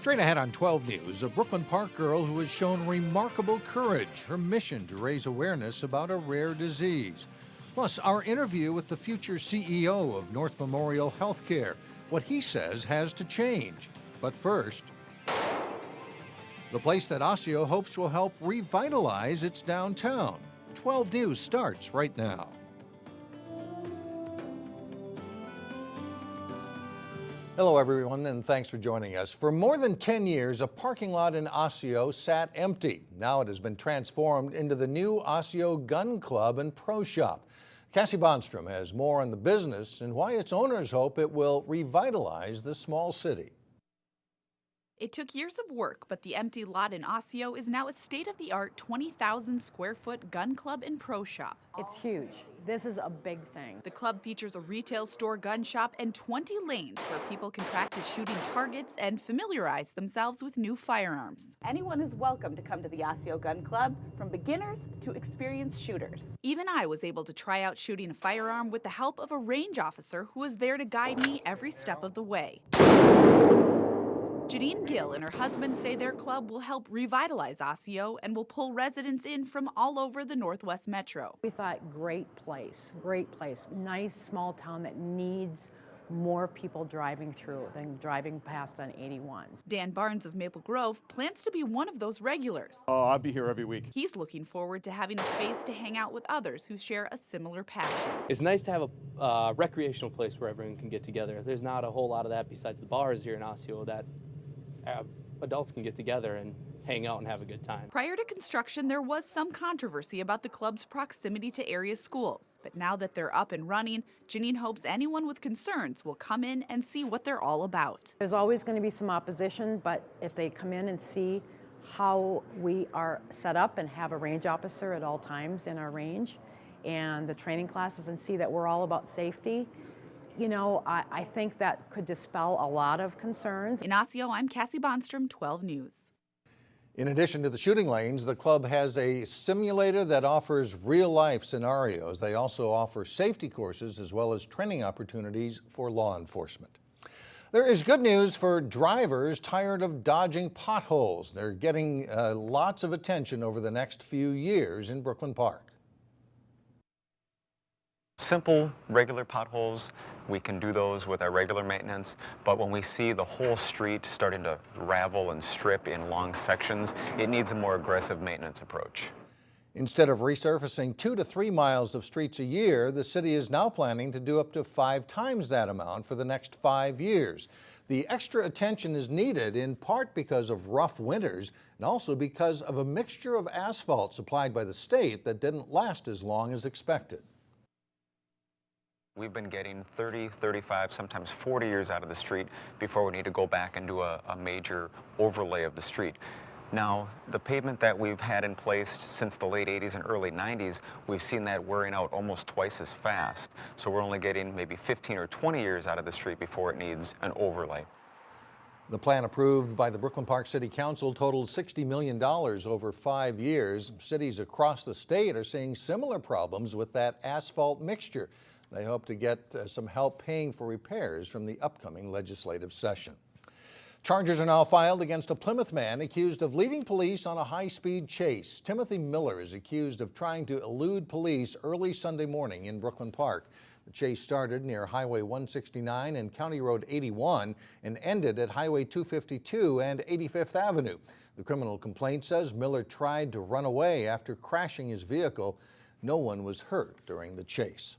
Straight ahead on 12 News, a Brooklyn Park girl who has shown remarkable courage, her mission to raise awareness about a rare disease. Plus, our interview with the future CEO of North Memorial Healthcare, what he says has to change. But first, the place that Osseo hopes will help revitalize its downtown. 12 News starts right now. Hello, everyone, and thanks for joining us. For more than 10 years, a parking lot in Osseo sat empty. Now it has been transformed into the new Osseo Gun Club and Pro Shop. Cassie Bonstrom has more on the business and why its owners hope it will revitalize the small city. It took years of work, but the empty lot in Osseo is now a state-of-the-art 20,000 square foot gun club and pro shop. It's huge. This is a big thing. The club features a retail store gun shop and 20 lanes where people can practice shooting targets and familiarize themselves with new firearms. Anyone is welcome to come to the Osseo Gun Club, from beginners to experienced shooters. Even I was able to try out shooting a firearm with the help of a range officer who was there to guide me every step of the way. Janine Gill and her husband say their club will help revitalize Osseo and will pull residents in from all over the Northwest Metro. We thought great place, nice small town that needs more people driving through than driving past on 81. Dan Barnes of Maple Grove plans to be one of those regulars. Oh, I'll be here every week. He's looking forward to having a space to hang out with others who share a similar passion. It's nice to have a recreational place where everyone can get together. There's not a whole lot of that besides the bars here in Osseo that adults can get together and hang out and have a good time. Prior to construction, there was some controversy about the club's proximity to area schools. But now that they're up and running, Janine hopes anyone with concerns will come in and see what they're all about. There's always going to be some opposition, but if they come in and see how we are set up and have a range officer at all times in our range and the training classes and see that we're all about safety, you know, I think that could dispel a lot of concerns. In Osseo, I'm Cassie Bonstrom, 12 News. In addition to the shooting lanes, the club has a simulator that offers real-life scenarios. They also offer safety courses as well as training opportunities for law enforcement. There is good news for drivers tired of dodging potholes. They're getting lots of attention over the next few years in Brooklyn Park. Simple, regular potholes, we can do those with our regular maintenance, but when we see the whole street starting to ravel and strip in long sections, it needs a more aggressive maintenance approach. Instead of resurfacing 2 to 3 miles of streets a year, the city is now planning to do up to 5 times that amount for the next 5 years. The extra attention is needed in part because of rough winters and also because of a mixture of asphalt supplied by the state that didn't last as long as expected. We've been getting 30, 35, sometimes 40 years out of the street before we need to go back and do a major overlay of the street. Now, the pavement that we've had in place since the late 80s and early 90s, we've seen that wearing out almost twice as fast. So we're only getting maybe 15 or 20 years out of the street before it needs an overlay. The plan approved by the Brooklyn Park City Council totaled $60 million over 5 years. Cities across the state are seeing similar problems with that asphalt mixture. They hope to get some help paying for repairs from the upcoming legislative session. Charges are now filed against a Plymouth man accused of leading police on a high-speed chase. Timothy Miller is accused of trying to elude police early Sunday morning in Brooklyn Park. The chase started near Highway 169 and County Road 81 and ended at Highway 252 and 85th Avenue. The criminal complaint says Miller tried to run away after crashing his vehicle. No one was hurt during the chase.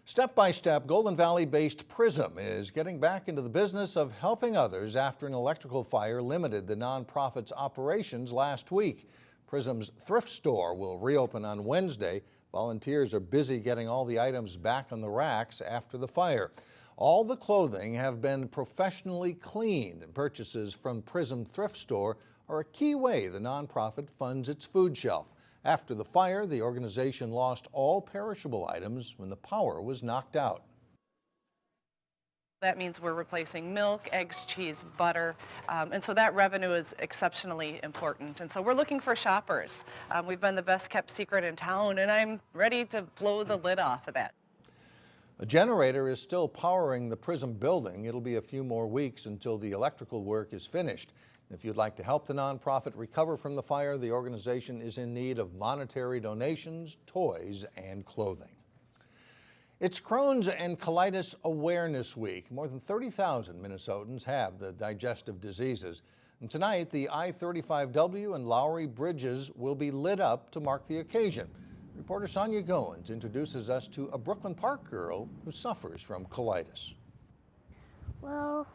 Step by step, Golden Valley-based PRISM is getting back into the business of helping others after an electrical fire limited the nonprofit's operations last week. PRISM's thrift store will reopen on Wednesday. Volunteers are busy getting all the items back on the racks after the fire. All the clothing have been professionally cleaned, and purchases from PRISM Thrift Store are a key way the nonprofit funds its food shelf. After the fire, the organization lost all perishable items when the power was knocked out. That means we're replacing milk, eggs, cheese, butter, and so that revenue is exceptionally important. And so we're looking for shoppers. We've been the best kept secret in town, and I'm ready to blow the lid off of that. A generator is still powering the PRISM building. It'll be a few more weeks until the electrical work is finished. If you'd like to help the nonprofit recover from the fire, the organization is in need of monetary donations, toys, and clothing. It's Crohn's and Colitis Awareness Week. More than 30,000 Minnesotans have the digestive diseases. And tonight, the I-35W and Lowry bridges will be lit up to mark the occasion. Reporter Sonia Goins introduces us to a Brooklyn Park girl who suffers from colitis. Well,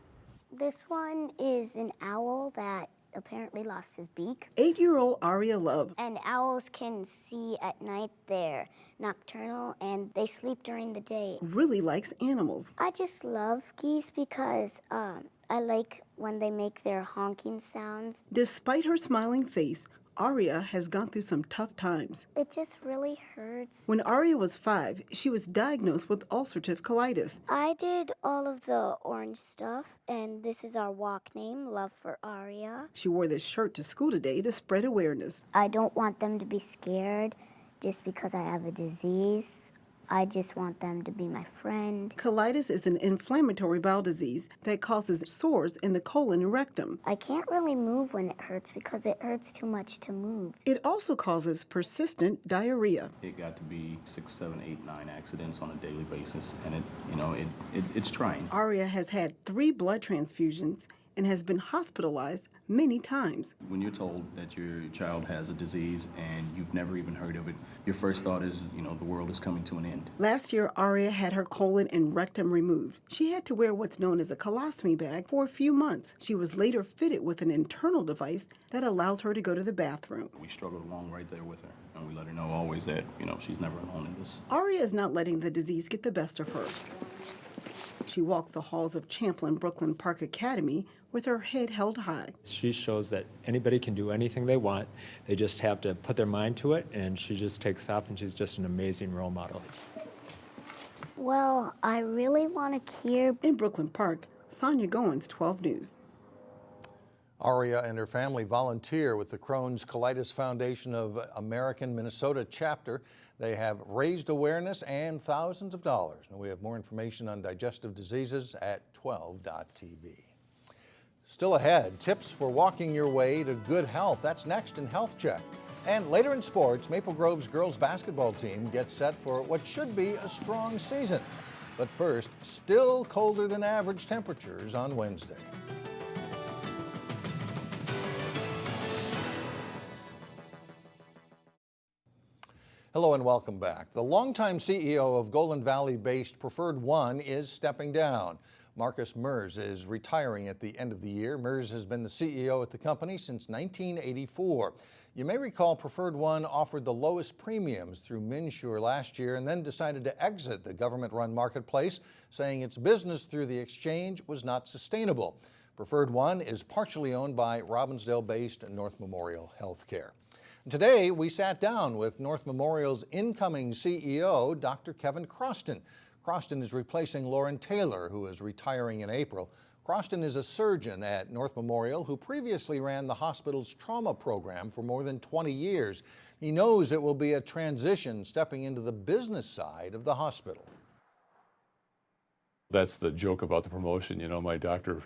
this one is an owl that apparently lost his beak. 8-year-old Aria Love. And owls can see at night. They're nocturnal and they sleep during the day. Really likes animals. I just love geese because I like when they make their honking sounds. Despite her smiling face, Aria has gone through some tough times. It just really hurts. When Aria was 5, she was diagnosed with ulcerative colitis. I did all of the orange stuff, and this is our walk name, Love for Aria. She wore this shirt to school today to spread awareness. I don't want them to be scared just because I have a disease. I just want them to be my friend. Colitis is an inflammatory bowel disease that causes sores in the colon and rectum. I can't really move when it hurts because it hurts too much to move. It also causes persistent diarrhea. It got to be 6, 7, 8, 9 accidents on a daily basis, and it's trying. Aria has had 3 blood transfusions and has been hospitalized many times. When you're told that your child has a disease and you've never even heard of it, your first thought is, the world is coming to an end. Last year, Aria had her colon and rectum removed. She had to wear what's known as a colostomy bag for a few months. She was later fitted with an internal device that allows her to go to the bathroom. We struggled along right there with her, and we let her know always that, she's never alone in this. Aria is not letting the disease get the best of her. She walks the halls of Champlin Brooklyn Park Academy with her head held high. She shows that anybody can do anything they want. They just have to put their mind to it, and she just takes off, and she's just an amazing role model. Well, I really want to cure. In Brooklyn Park, Sonia Goins, 12 News. Aria and her family volunteer with the Crohn's Colitis Foundation of American Minnesota chapter. They have raised awareness and thousands of dollars. And we have more information on digestive diseases at 12.tv. Still ahead, tips for walking your way to good health. That's next in Health Check. And later in sports, Maple Grove's girls basketball team gets set for what should be a strong season. But first, still colder than average temperatures on Wednesday. Hello and welcome back. The longtime CEO of Golden Valley-based PreferredOne is stepping down. Marcus Mers is retiring at the end of the year. Mers has been the CEO at the company since 1984. You may recall PreferredOne offered the lowest premiums through MNsure last year and then decided to exit the government-run marketplace, saying its business through the exchange was not sustainable. PreferredOne is partially owned by Robbinsdale-based North Memorial Healthcare. Today, we sat down with North Memorial's incoming CEO, Dr. Kevin Croston. Croston is replacing Lauren Taylor, who is retiring in April. Croston is a surgeon at North Memorial who previously ran the hospital's trauma program for more than 20 years. He knows it will be a transition stepping into the business side of the hospital. That's the joke about the promotion. My doctor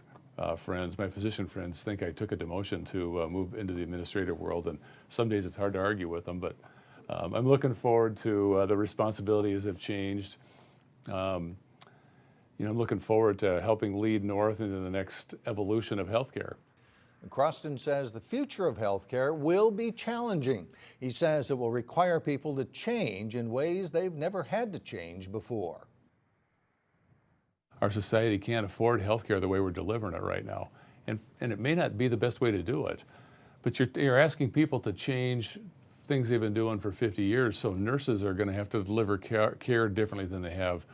friends, my physician friends think I took a demotion to move into the administrative world, and some days it's hard to argue with them, but I'm looking forward to the responsibilities have changed. I'm looking forward to helping lead North into the next evolution of healthcare. Croston says the future of healthcare will be challenging. He says it will require people to change in ways they've never had to change before. Our society can't afford healthcare the way we're delivering it right now. And it may not be the best way to do it, but you're asking people to change things they've been doing for 50 years, so nurses are going to have to deliver care differently than they have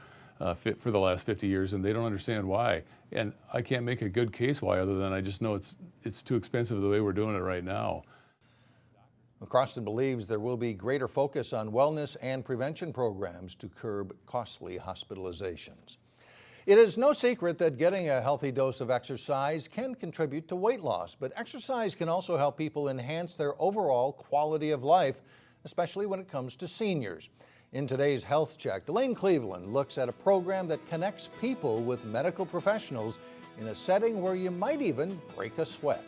for the last 50 years, and they don't understand why. And I can't make a good case why, other than I just know it's too expensive the way we're doing it right now. Croston believes there will be greater focus on wellness and prevention programs to curb costly hospitalizations. It is no secret that getting a healthy dose of exercise can contribute to weight loss, but exercise can also help people enhance their overall quality of life, especially when it comes to seniors. In today's Health Check, Elaine Cleveland looks at a program that connects people with medical professionals in a setting where you might even break a sweat.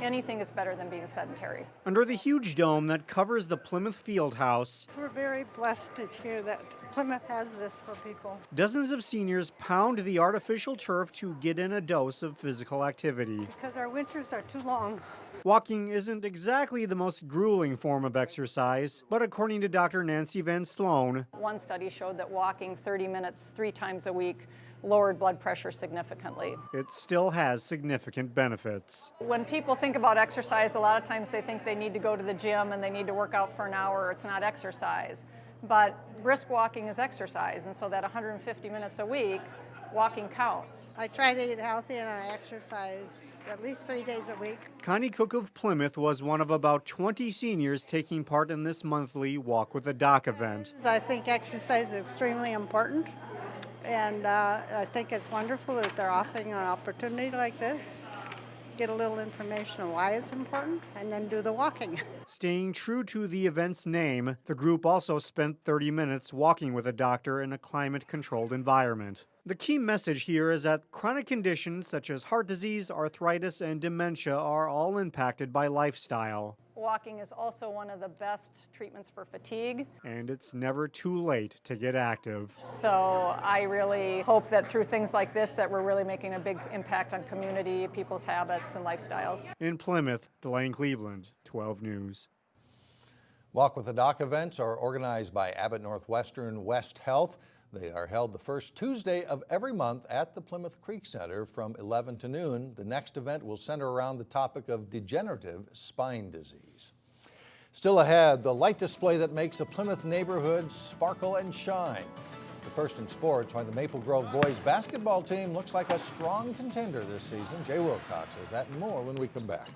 Anything is better than being sedentary. Under the huge dome that covers the Plymouth Fieldhouse, we're very blessed to hear that Plymouth has this for people. Dozens of seniors pound the artificial turf to get in a dose of physical activity. Because our winters are too long. Walking isn't exactly the most grueling form of exercise, but according to Dr. Nancy Van Sloan, one study showed that walking 30 minutes 3 times a week lowered blood pressure significantly. It still has significant benefits. When people think about exercise, a lot of times they think they need to go to the gym and they need to work out for an hour. It's not exercise. But brisk walking is exercise, and so that 150 minutes a week, walking counts. I try to eat healthy and I exercise at least 3 days a week. Connie Cook of Plymouth was one of about 20 seniors taking part in this monthly Walk with a Doc event. I think exercise is extremely important, and I think it's wonderful that they're offering an opportunity like this. Get a little information on why it's important, and then do the walking. Staying true to the event's name, the group also spent 30 minutes walking with a doctor in a climate-controlled environment. The key message here is that chronic conditions such as heart disease, arthritis, and dementia are all impacted by lifestyle. Walking is also one of the best treatments for fatigue. And it's never too late to get active. So I really hope that through things like this that we're really making a big impact on community, people's habits and lifestyles. In Plymouth, Elaine Cleveland, 12 News. Walk with the Doc events are organized by Abbott Northwestern West Health. They are held the first Tuesday of every month at the Plymouth Creek Center from 11 to noon. The next event will center around the topic of degenerative spine disease. Still ahead, the light display that makes a Plymouth neighborhood sparkle and shine. The first in sports, why the Maple Grove boys basketball team looks like a strong contender this season. Jay Wilcox has that and more when we come back.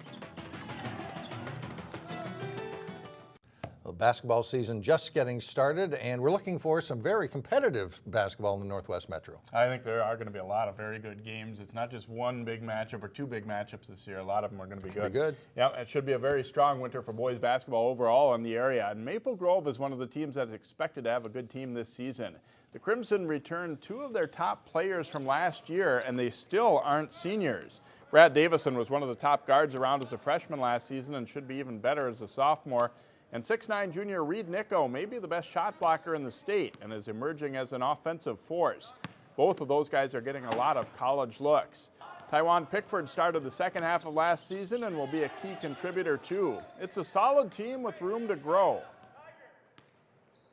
The basketball season just getting started, and we're looking for some very competitive basketball in the Northwest Metro. I think there are going to be a lot of very good games. It's not just one big matchup or 2 big matchups this year. A lot of them are going to be good. Yeah, it should be a very strong winter for boys basketball overall in the area. And Maple Grove is one of the teams that's expected to have a good team this season. The Crimson returned 2 of their top players from last year, and they still aren't seniors. Brad Davison was one of the top guards around as a freshman last season and should be even better as a sophomore. And 6'9" junior Reed Nicko may be the best shot blocker in the state and is emerging as an offensive force. Both of those guys are getting a lot of college looks. Tywan Pickford started the second half of last season and will be a key contributor too. It's a solid team with room to grow.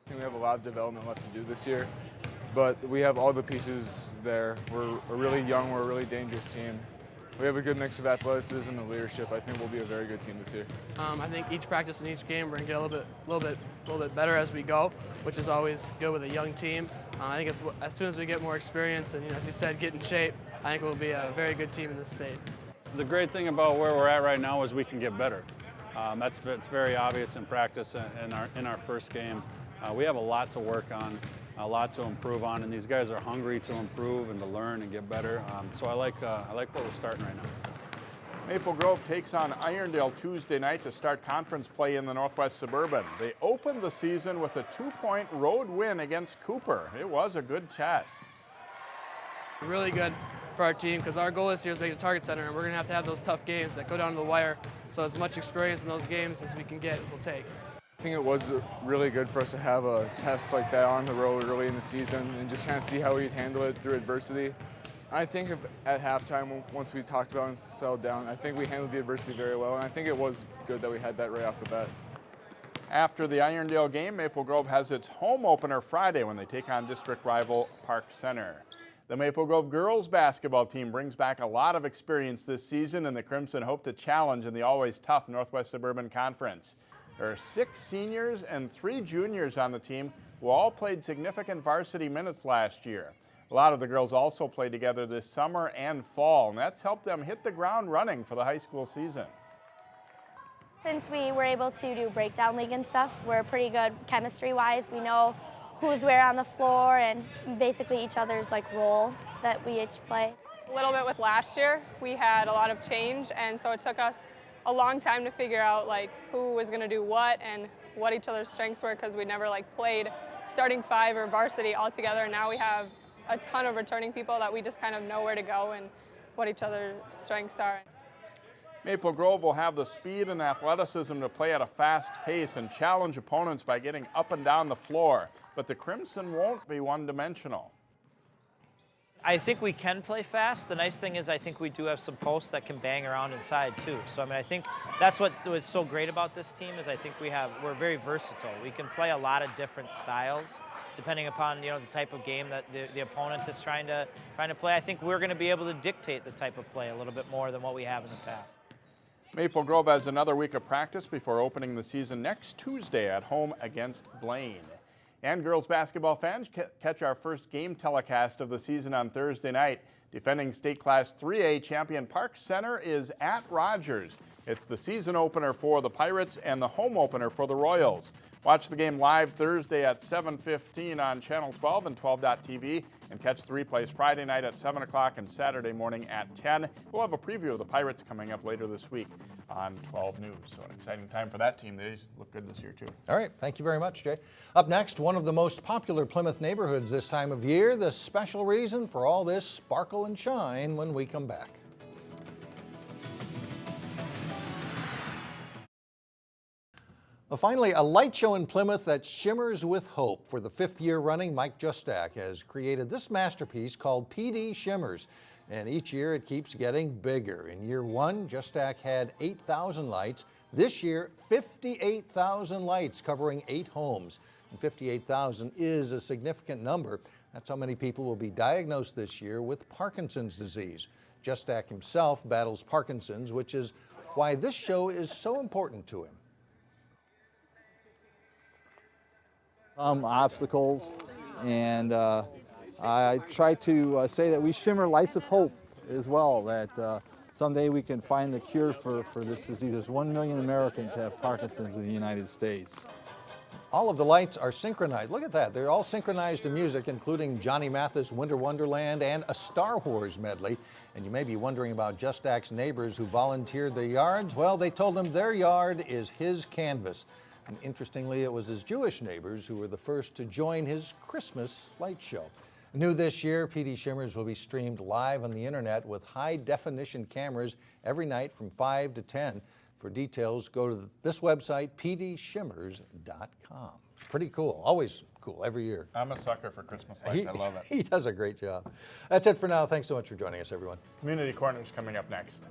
I think we have a lot of development left to do this year, but we have all the pieces there. We're really young, we're a really dangerous team. We have a good mix of athleticism and leadership. I think we'll be a very good team this year. I think each practice and each game we're gonna get a little bit better as we go, which is always good with a young team. I think as soon as we get more experience and, as you said, get in shape, I think we'll be a very good team in this state. The great thing about where we're at right now is we can get better. It's very obvious in practice in our first game. We have a lot to work on, a lot to improve on, and these guys are hungry to improve and to learn and get better. So I like where we're starting right now. Maple Grove takes on Irondale Tuesday night to start conference play in the Northwest Suburban. They opened the season with a 2-point road win against Cooper. It was a good test. Really good for our team because our goal this year is to make the target center, and we're going to have those tough games that go down to the wire. So as much experience in those games as we can get, we'll take. I think it was really good for us to have a test like that on the road early in the season and just kind of see how we'd handle it through adversity. I think at halftime, once we talked about it and settled down, I think we handled the adversity very well, and I think it was good that we had that right off the bat. After the Irondale game, Maple Grove has its home opener Friday when they take on district rival Park Center. The Maple Grove girls basketball team brings back a lot of experience this season, and the Crimson hope to challenge in the always tough Northwest Suburban Conference. There are 6 seniors and 3 juniors on the team who all played significant varsity minutes last year. A lot of the girls also played together this summer and fall, and that's helped them hit the ground running for the high school season. Since we were able to do breakdown league and stuff, we're pretty good chemistry-wise. We know who's where on the floor and basically each other's role that we each play. A little bit with last year, we had a lot of change, and so it took us a long time to figure out who was going to do what and what each other's strengths were because we never like played starting five or varsity all together. And now we have a ton of returning people that we just kind of know where to go and what each other's strengths are. Maple Grove will have the speed and athleticism to play at a fast pace and challenge opponents by getting up and down the floor. But the Crimson won't be one-dimensional. I think we can play fast. The nice thing is I think we do have some posts that can bang around inside too. So I mean, I think that's what's so great about this team is I think we're very versatile. We can play a lot of different styles depending upon the type of game that the opponent is trying to play. I think we're going to be able to dictate the type of play a little bit more than what we have in the past. Maple Grove has another week of practice before opening the season next Tuesday at home against Blaine. And girls basketball fans catch our first game telecast of the season on Thursday night. Defending state class 3A champion Park Center is at Rogers. It's the season opener for the Pirates and the home opener for the Royals. Watch the game live Thursday at 7:15 on Channel 12 and 12.tv, and catch the replays Friday night at 7 o'clock and Saturday morning at 10. We'll have a preview of the Pirates coming up later this week on 12 News. So an exciting time for that team. They look good this year, too. All right. Thank you very much, Jay. Up next, one of the most popular Plymouth neighborhoods this time of year, the special reason for all this sparkle and shine when we come back. Well, finally, a light show in Plymouth that shimmers with hope. For the 5th year running, Mike Justak has created this masterpiece called PD Shimmers. And each year it keeps getting bigger. In year 1, Justak had 8,000 lights. This year, 58,000 lights covering 8 homes. And 58,000 is a significant number. That's how many people will be diagnosed this year with Parkinson's disease. Justak himself battles Parkinson's, which is why this show is so important to him. Obstacles, and I try to say that we shimmer lights of hope as well, that someday we can find the cure for this disease. There's 1 million Americans have Parkinson's in the United States. All of the lights are synchronized. Look at that. They're all synchronized to music, including Johnny Mathis' Winter Wonderland and a Star Wars medley. And you may be wondering about Justak's neighbors who volunteered their yards. Well, they told him their yard is his canvas. And interestingly, it was his Jewish neighbors who were the first to join his Christmas light show. New this year, PD Shimmers will be streamed live on the internet with high-definition cameras every night from 5 to 10. For details, go to this website, pdshimmers.com. Pretty cool. Always cool every year. I'm a sucker for Christmas lights. I love it. He does a great job. That's it for now. Thanks so much for joining us, everyone. Community Corner is coming up next.